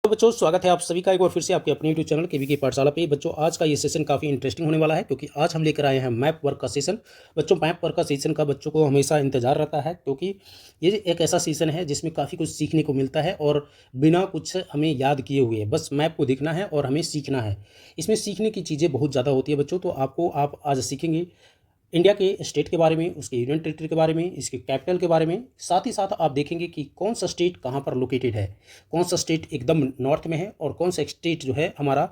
तो बच्चों स्वागत है आप सभी का एक बार फिर से आपके अपने यूट्यूब चैनल केवीके पाठशाला पे। बच्चों आज का ये सेशन काफ़ी इंटरेस्टिंग होने वाला है क्योंकि आज हम लेकर आए हैं मैप वर्क का सेशन। बच्चों मैप वर्क का सेशन का बच्चों को हमेशा इंतजार रहता है क्योंकि ये एक ऐसा सेशन है जिसमें काफ़ी कुछ सीखने को मिलता है और बिना कुछ हमें याद किए हुए बस मैप को देखना है और हमें सीखना है। इसमें सीखने की चीज़ें बहुत ज़्यादा होती है बच्चों, तो आप आज सीखेंगे इंडिया के स्टेट के बारे में, उसके यूनियन टेरिटरी के बारे में, इसके कैपिटल के बारे में। साथ ही साथ आप देखेंगे कि कौन सा स्टेट कहाँ पर लोकेटेड है, कौन सा स्टेट एकदम नॉर्थ में है और कौन सा स्टेट जो है हमारा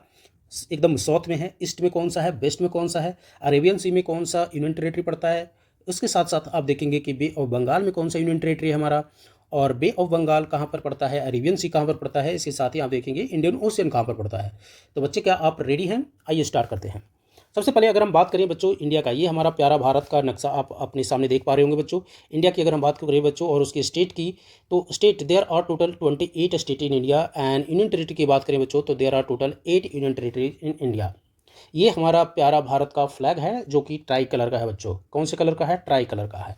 एकदम साउथ में है, ईस्ट में कौन सा है, वेस्ट में कौन सा है, अरेबियन सी में कौन सा यूनियन टेरिटरी पड़ता है। उसके साथ साथ आप देखेंगे कि बे ऑफ बंगाल में कौन सा यूनियन टेरिटरी है हमारा, और बे ऑफ बंगाल कहाँ पर पड़ता है, अरेबियन सी कहाँ पर पड़ता है। इसके साथ ही आप देखेंगे इंडियन ओशियन कहाँ पर पड़ता है। तो बच्चे क्या आप रेडी हैं? आइए स्टार्ट करते हैं। सबसे पहले अगर हम बात करें बच्चों इंडिया का, ये हमारा प्यारा भारत का नक्शा आप अपने सामने देख पा रहे होंगे बच्चों। इंडिया की अगर हम बात करें बच्चों और उसके स्टेट की, तो state there are total 28 state in India and union territory की बात करें बच्चों तो there are total 8 union territory in India. ये हमारा प्यारा भारत का फ्लैग है जो कि ट्राई कलर का है बच्चों। कौन से कलर का है? ट्राई कलर का है।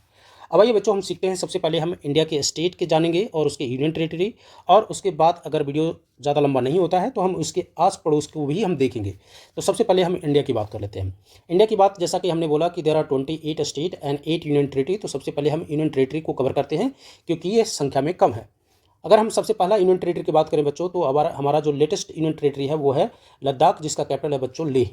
अब आइए बच्चों हम सीखते हैं। सबसे पहले हम इंडिया के स्टेट के जानेंगे और उसके यूनियन टेरिटरी, और उसके बाद अगर वीडियो ज़्यादा लंबा नहीं होता है तो हम उसके आस पड़ोस को भी हम देखेंगे। तो सबसे पहले हम इंडिया की बात कर लेते हैं। इंडिया की बात जैसा कि हमने बोला कि there are 28 state and 8 union territory, तो सबसे पहले हम यूनियन टेरिटरी को कवर करते हैं क्योंकि ये संख्या में कम है। अगर हम सबसे पहला यूनियन टेरिटरी की बात करें बच्चों तो हमारा जो लेटेस्ट यूनियन टेरिटरी है वो है लद्दाख, जिसका कैपिटल है बच्चों लेह।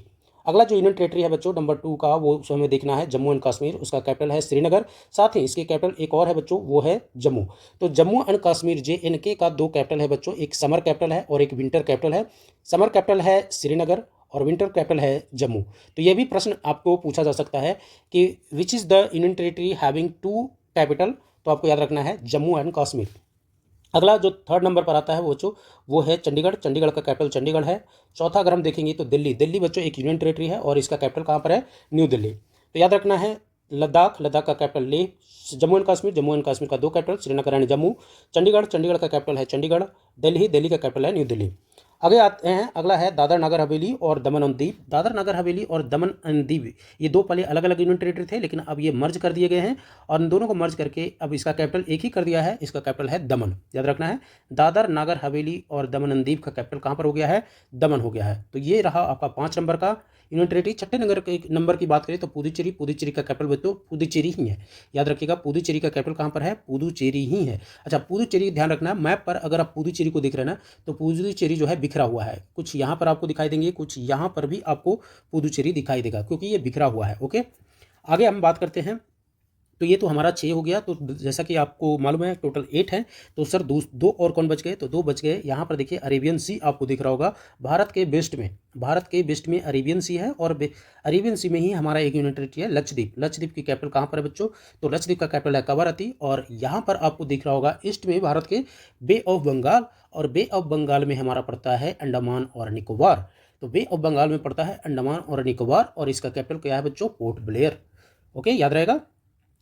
अगला जो यूनियन टेरिटरी है बच्चों नंबर 2 का, वो हमें देखना है जम्मू एंड कश्मीर, उसका कैपिटल है श्रीनगर। साथ ही इसके कैपिटल एक और है बच्चों, वो है जम्मू। तो जम्मू एंड कश्मीर JNK का दो कैपिटल है बच्चों, एक समर कैपिटल है और एक विंटर कैपिटल है। समर कैपिटल है श्रीनगर और विंटर कैपिटल है जम्मू। तो ये भी प्रश्न आपको पूछा जा सकता है कि which is the union territory having 2 capital, तो आपको याद रखना है जम्मू एंड कश्मीर। अगला जो थर्ड नंबर पर आता है वो है चंडीगढ़। चंडीगढ़ का कैपिटल चंडीगढ़ है। चौथा अगर हम देखेंगे तो दिल्ली। दिल्ली बच्चों एक यूनियन टेरिटरी है और इसका कैपिटल कहाँ पर है? न्यू दिल्ली। तो याद रखना है लद्दाख, लद्दाख का capital Leh. Jammu and Kashmir, Jammu and Kashmir का दो कैपिटल श्रीनगर एंड जम्मू। चंडीगढ़, चंडीगढ़ का कैपिटल है चंडीगढ़। दिल्ली, दिल्ली का कैपिटल है न्यू दिल्ली। आगे आते हैं, अगला है दादर नगर हवेली और दमन एंड दीव। दादर नगर हवेली और दमन एंड दीव ये दो पहले अलग अलग यूनियन टेरिटरी थे, लेकिन अब ये मर्ज कर दिए गए हैं और इन दोनों को मर्ज करके अब इसका कैपिटल एक ही कर दिया है। इसका कैपिटल है दमन। याद रखना है दादर नगर हवेली और दमन एंड दीव का कैपिटल कहाँ पर हो गया है? दमन हो गया है। तो ये रहा आपका 5 नंबर का यूनियन टेरिटरी। छठे नंबर की बात करें तो पुदुचेरी। पुदुचेरी का कैपिटल बच्चों पुदुचेरी ही है। याद रखिएगा पुदुचेरी का कैपिटल कहाँ पर है? पुदुचेरी ही है। अच्छा, पुदुचेरी ध्यान रखना है, मैप पर अगर आप पुदुचेरी को देख रहे हैं ना तो पुदुचेरी जो है बिखरा हुआ है। कुछ यहाँ पर आपको दिखाई देंगे, कुछ यहाँ पर भी आपको पुदुचेरी दिखाई देगा क्योंकि ये बिखरा हुआ है। ओके, आगे हम बात करते हैं। तो ये तो हमारा 6 हो गया। तो जैसा कि आपको मालूम है टोटल 8 हैं, तो सर दो और कौन बच गए? तो 2 बच गए। यहाँ पर देखिए अरेबियन सी आपको दिख रहा होगा। भारत के वेस्ट में अरेबियन सी है और अरेबियन सी में ही हमारा एक यूनियन टेरिटरी है लक्षद्वीप। लक्षद्वीप की कैपिटल कहाँ पर है बच्चों? तो लक्षद्वीप का कैपिटल है कवरत्ती। और यहाँ पर आपको दिख रहा होगा ईस्ट में भारत के बे ऑफ बंगाल, और बे ऑफ बंगाल में हमारा पड़ता है अंडमान और निकोबार। तो बे ऑफ बंगाल में पड़ता है अंडमान और निकोबार और इसका कैपिटल क्या है बच्चों? Port Blair. ओके, याद रहेगा।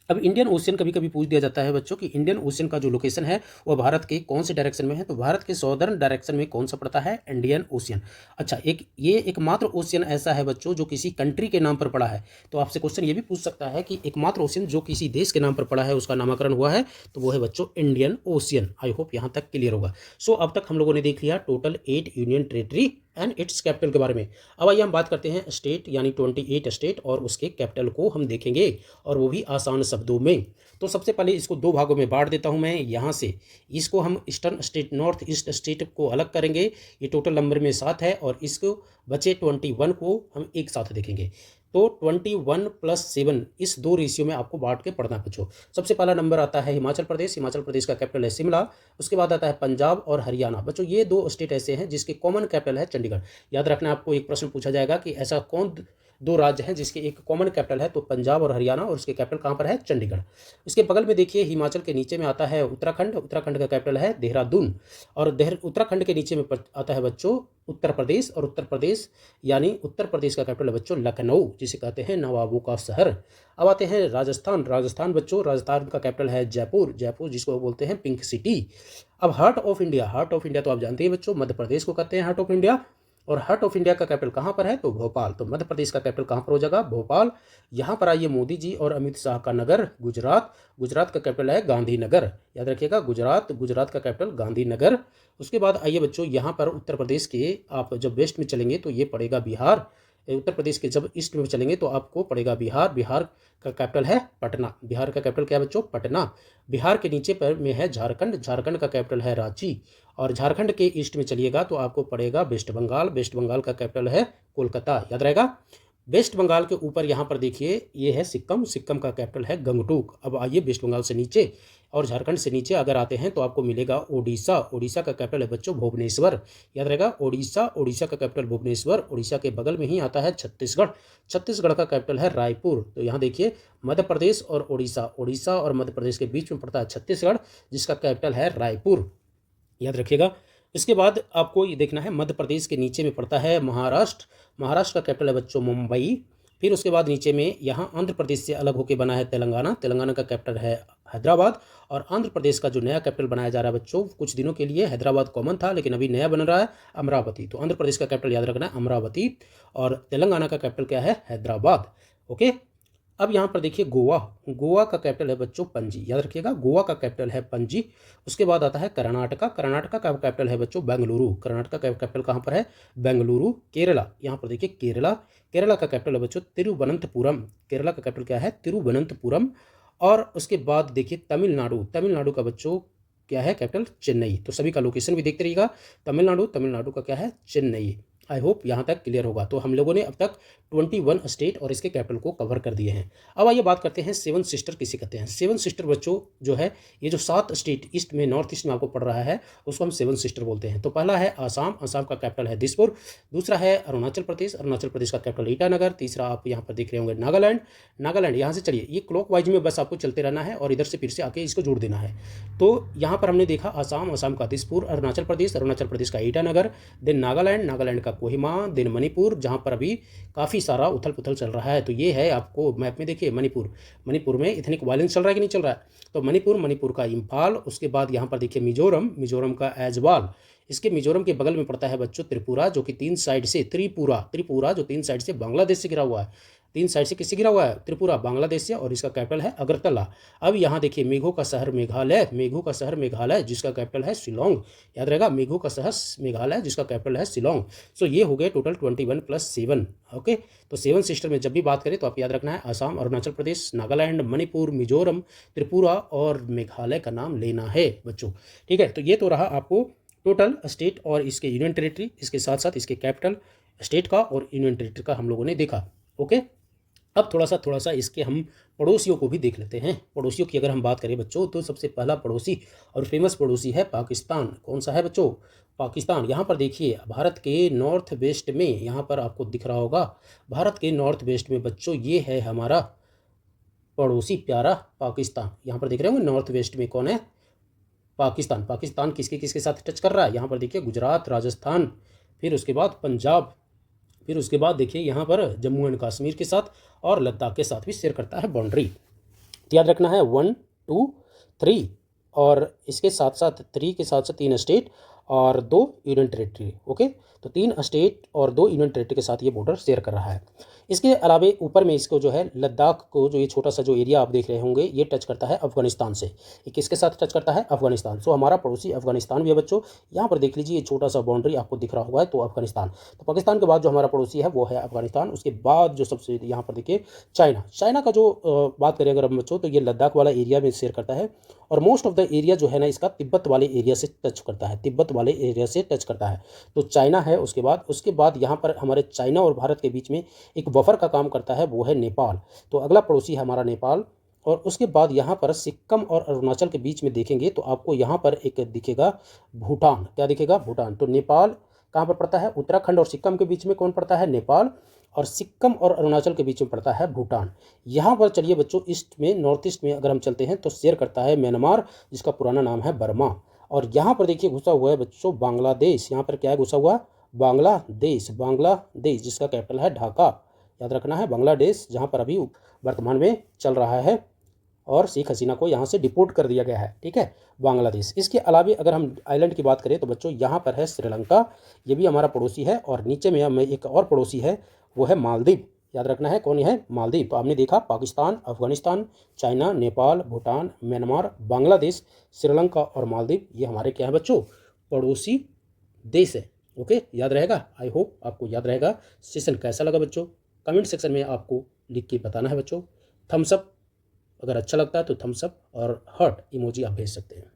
अब इंडियन ओशियन कभी कभी पूछ दिया जाता है बच्चों कि इंडियन ओशियन का जो लोकेशन है वो भारत के कौन से डायरेक्शन में है? तो भारत के सॉदर्न डायरेक्शन में कौन सा पड़ता है? Indian ocean. अच्छा, ये एकमात्र ओशियन ऐसा है बच्चों जो किसी कंट्री के नाम पर पड़ा है। तो आपसे क्वेश्चन ये भी पूछ सकता है कि एकमात्र ओशियन जो किसी देश के नाम पर पड़ा है उसका नामकरण हुआ है, तो वो है बच्चों इंडियन ओशियन। आई होप यहाँ तक क्लियर होगा। सो अब तक हम लोगों ने देख लिया total 8 union territory and it's capital के बारे में। अब आइए हम बात करते हैं स्टेट यानी 28 स्टेट और उसके कैपिटल को हम देखेंगे, और वो भी आसान शब्दों में। तो सबसे पहले इसको 2 भागों में बांट देता हूं मैं यहाँ से। इसको हम eastern state, north east state को अलग करेंगे। ये टोटल नंबर में 7 है और इसको बचे 21 को हम एक साथ देखेंगे। तो 21 + 7 इस 2 रेशियो में आपको बांट के पढ़ना बच्चों। सबसे पहला नंबर आता है हिमाचल प्रदेश। हिमाचल प्रदेश का कैपिटल है शिमला। उसके बाद आता है पंजाब और हरियाणा। बच्चों ये 2 स्टेट ऐसे हैं जिसके कॉमन कैपिटल है चंडीगढ़। याद रखना, आपको एक प्रश्न पूछा जाएगा कि ऐसा कौन 2 राज्य हैं जिसके एक कॉमन कैपिटल है? तो पंजाब और हरियाणा, और उसके कैपिटल कहाँ पर है? चंडीगढ़। उसके बगल में देखिए हिमाचल के नीचे में आता है उत्तराखंड। उत्तराखंड का कैपिटल है देहरादून। और उत्तराखंड के नीचे में आता है बच्चों उत्तर प्रदेश, और उत्तर प्रदेश यानी उत्तर प्रदेश का कैपिटल है बच्चों लखनऊ, जिसे कहते हैं नवाबों का शहर। अब आते हैं राजस्थान। राजस्थान बच्चों, राजस्थान का कैपिटल है जयपुर। जयपुर जिसको बोलते हैं पिंक सिटी। अब heart of India. Heart of India तो आप जानते हैं बच्चों, मध्य प्रदेश को कहते हैं हार्ट ऑफ इंडिया। और हार्ट ऑफ इंडिया का कैपिटल कहाँ पर है? तो भोपाल। तो मध्य प्रदेश का कैपिटल कहाँ पर हो जाएगा? भोपाल। यहाँ पर आइए मोदी जी और अमित शाह का नगर गुजरात। गुजरात का कैपिटल है गांधीनगर, याद रखिएगा गुजरात। गुजरात का कैपिटल गांधीनगर। उसके बाद आइए बच्चों यहाँ पर उत्तर प्रदेश के आप जब वेस्ट में चलेंगे तो ये पड़ेगा बिहार। उत्तर प्रदेश के जब ईस्ट में चलेंगे तो आपको पड़ेगा बिहार। बिहार का कैपिटल है पटना। बिहार का कैपिटल क्या है बच्चों? पटना। बिहार के नीचे पर में है झारखंड। झारखंड का कैपिटल है रांची। और झारखंड के ईस्ट में चलिएगा तो आपको पड़ेगा वेस्ट बंगाल। वेस्ट बंगाल का कैपिटल है कोलकाता, याद रहेगा। वेस्ट बंगाल के ऊपर यहाँ पर देखिए ये है सिक्किम। सिक्किम का कैपिटल है गंगटोक। अब आइए वेस्ट बंगाल से नीचे और झारखंड से नीचे अगर आते हैं तो आपको मिलेगा ओडिशा। ओडिशा का कैपिटल है बच्चों भुवनेश्वर, याद रहेगा ओडिशा। ओडिशा का कैपिटल भुवनेश्वर। ओडिशा के बगल में ही आता है छत्तीसगढ़। छत्तीसगढ़ का कैपिटल है रायपुर। तो यहाँ देखिए मध्य प्रदेश और ओडिशा, ओडिशा और मध्य प्रदेश के बीच में पड़ता है छत्तीसगढ़, जिसका कैपिटल है रायपुर, याद रखिएगा। इसके बाद आपको ये देखना है मध्य प्रदेश के नीचे में पड़ता है महाराष्ट्र। महाराष्ट्र का कैपिटल है बच्चों मुंबई। फिर उसके बाद नीचे में यहाँ आंध्र प्रदेश से अलग होकर बना है तेलंगाना। तेलंगाना का कैपिटल है हैदराबाद। और आंध्र प्रदेश का जो नया कैपिटल बनाया जा रहा है बच्चों, कुछ दिनों के लिए हैदराबाद कॉमन था लेकिन अभी नया बन रहा है अमरावती। तो आंध्र प्रदेश का कैपिटल याद रखना है अमरावती और तेलंगाना का कैपिटल क्या है? हैदराबाद। ओके, अब यहाँ पर देखिए गोवा। गोवा का कैपिटल है बच्चों पणजी, याद रखिएगा गोवा का कैपिटल है पणजी। उसके बाद आता है कर्नाटका। कर्नाटका का कैपिटल है बच्चों बेंगलुरु। कर्नाटका का कैपिटल कहाँ पर है? बेंगलुरु। केरला, यहाँ पर देखिए केरला। केरला का कैपिटल है बच्चों तिरुवनंतपुरम। केरला का कैपिटल क्या है? तिरुवनंतपुरम। और उसके बाद देखिए तमिलनाडु। तमिलनाडु का बच्चों क्या है कैपिटल? चेन्नई। तो सभी का लोकेशन भी देखते रहिएगा। तमिलनाडु, तमिलनाडु का क्या है? चेन्नई। आई होप यहाँ तक क्लियर होगा। तो हम लोगों ने अब तक 21 स्टेट और इसके कैपिटल को कवर कर दिए हैं। अब आइए बात करते हैं सेवन सिस्टर किसे कहते हैं। सेवन सिस्टर बच्चों जो है ये जो 7 स्टेट ईस्ट में नॉर्थ ईस्ट में आपको पड़ रहा है उसको हम सेवन सिस्टर बोलते हैं। तो पहला है आसाम। आसाम का कैपिटल है दिसपुर। दूसरा है अरुणाचल प्रदेश। अरुणाचल प्रदेश का कैपिटल ईटानगर। तीसरा आप यहाँ पर देख रहे होंगे नागालैंड। नागालैंड यहाँ से चलिए ये क्लॉक वाइज में बस आपको चलते रहना है और इधर से फिर से आके इसको जोड़ देना है। तो यहाँ पर हमने देखा आसाम, आसाम का दिसपुर, अरुणाचल प्रदेश, अरुणाचल प्रदेश का ईटानगर, देन नागालैंड, नागालैंड का कोहिमा, देन मणिपुर जहाँ पर अभी काफ़ी सारा उथल पुथल चल रहा है। तो ये है आपको मैप में देखिए मणिपुर। मणिपुर में इथनिक वायलेंस चल रहा है कि नहीं चल रहा है? तो मणिपुर, मणिपुर का इम्फाल। उसके बाद यहाँ पर देखिए मिजोरम, मिजोरम का ऐजवाल। इसके मिजोरम के बगल में पड़ता है बच्चों त्रिपुरा, जो कि 3 साइड से त्रिपुरा, त्रिपुरा जो 3 साइड से बांग्लादेश से घिरा हुआ है। 3 साइड से किससे घिरा हुआ है? त्रिपुरा, बांग्लादेश से। और इसका कैपिटल है अगरतला। अब यहाँ देखिए मेघों का शहर मेघालय। मेघों का शहर मेघालय जिसका कैपिटल है शिलोंग, याद रहेगा मेघों का शहर मेघालय जिसका कैपिटल है शिलोंग। सो ये हो गए टोटल 21 + 7। ओके, तो सेवन सिस्टर में जब भी बात करें तो आप याद रखना है आसाम, अरुणाचल प्रदेश, नागालैंड, मणिपुर, मिजोरम, त्रिपुरा और मेघालय का नाम लेना है बच्चों। ठीक है, तो ये तो रहा आपको टोटल स्टेट और इसके यूनियन टेरिटरी, इसके साथ साथ इसके कैपिटल स्टेट का और यूनियन टेरिटरी का हम लोगों ने देखा। ओके, अब थोड़ा सा इसके हम पड़ोसियों को भी देख लेते हैं। पड़ोसियों की अगर हम बात करें बच्चों तो सबसे पहला पड़ोसी और फेमस पड़ोसी है पाकिस्तान। कौन सा है बच्चों? पाकिस्तान। यहाँ पर देखिए भारत के नॉर्थ वेस्ट में, यहाँ पर आपको दिख रहा होगा भारत के नॉर्थ वेस्ट में बच्चों ये है हमारा पड़ोसी प्यारा पाकिस्तान। यहाँ पर देख रहे होंगे नॉर्थ वेस्ट में कौन है? पाकिस्तान। पाकिस्तान किसके किसके साथ टच कर रहा है? यहाँ पर देखिए गुजरात, राजस्थान, फिर उसके बाद पंजाब, फिर उसके बाद देखिए यहाँ पर जम्मू एंड कश्मीर के साथ और लद्दाख के साथ भी शेयर करता है बाउंड्री। तो याद रखना है 1, 2, 3 और इसके साथ साथ 3 के साथ साथ 3 स्टेट और 2 यूनियन टेरिटरी। ओके, तो 3 स्टेट और 2 यूनियन टेरिटरी के साथ ये बॉर्डर शेयर कर रहा है। इसके अलावा ऊपर में इसको जो है लद्दाख को जो ये छोटा सा जो एरिया आप देख रहे होंगे ये टच करता है अफगानिस्तान से। ये किसके साथ टच करता है? अफगानिस्तान। सो हमारा पड़ोसी अफगानिस्तान भी है बच्चों। यहाँ पर देख लीजिए ये छोटा सा बाउंड्री आपको दिख रहा हुआ है, तो अफगानिस्तान। तो पाकिस्तान के बाद जो हमारा पड़ोसी है वो है अफगानिस्तान। उसके बाद जो सबसे यहाँ पर देखिए चाइना। चाइना का जो बात करें अगर हम बच्चों तो ये लद्दाख वाला एरिया में शेयर करता है और मोस्ट ऑफ द एरिया जो है ना इसका तिब्बत वाले एरिया से टच करता है, तिब्बत वाले एरिया से टच करता है। तो चाइना है। उसके बाद यहाँ पर हमारे चाइना और भारत के बीच में एक बफर का काम करता है, वो है नेपाल। तो अगला पड़ोसी है हमारा नेपाल। और उसके बाद यहाँ पर सिक्किम और अरुणाचल के बीच में देखेंगे तो आपको यहाँ पर एक दिखेगा भूटान। क्या दिखेगा? भूटान। तो नेपाल कहाँ पर पड़ता है? उत्तराखंड और सिक्किम के बीच में कौन पड़ता है? नेपाल। और सिक्किम और अरुणाचल के बीच में पड़ता है भूटान। यहाँ पर चलिए बच्चों ईस्ट में, नॉर्थ ईस्ट में अगर हम चलते हैं तो शेयर करता है म्यांमार जिसका पुराना नाम है बर्मा। और यहाँ पर देखिए घुसा हुआ है बच्चों बांग्लादेश। यहाँ पर क्या है घुसा हुआ? बांग्लादेश। बांग्लादेश जिसका कैपिटल है ढाका। याद रखना है बांग्लादेश, जहाँ पर अभी वर्तमान में चल रहा है और शेख हसीना को यहाँ से डिपोर्ट कर दिया गया है, ठीक है, बांग्लादेश। इसके अलावा अगर हम आइलैंड की बात करें तो बच्चों यहाँ पर है श्रीलंका, ये भी हमारा पड़ोसी है, और नीचे में हमें एक और पड़ोसी है, वो है मालदीव। याद रखना है कौन है, मालदीव। तो आपने देखा पाकिस्तान, अफगानिस्तान, चाइना, नेपाल, भूटान, म्यांमार, बांग्लादेश, श्रीलंका और मालदीव, ये हमारे क्या है बच्चों, पड़ोसी देश है। ओके, याद रहेगा, आई होप आपको याद रहेगा। सेशन कैसा लगा बच्चों, कमेंट सेक्शन में आपको लिख के बताना है बच्चों। थम्स अप अगर अच्छा लगता है तो थम्स अप और हार्ट इमोजी आप भेज सकते हैं।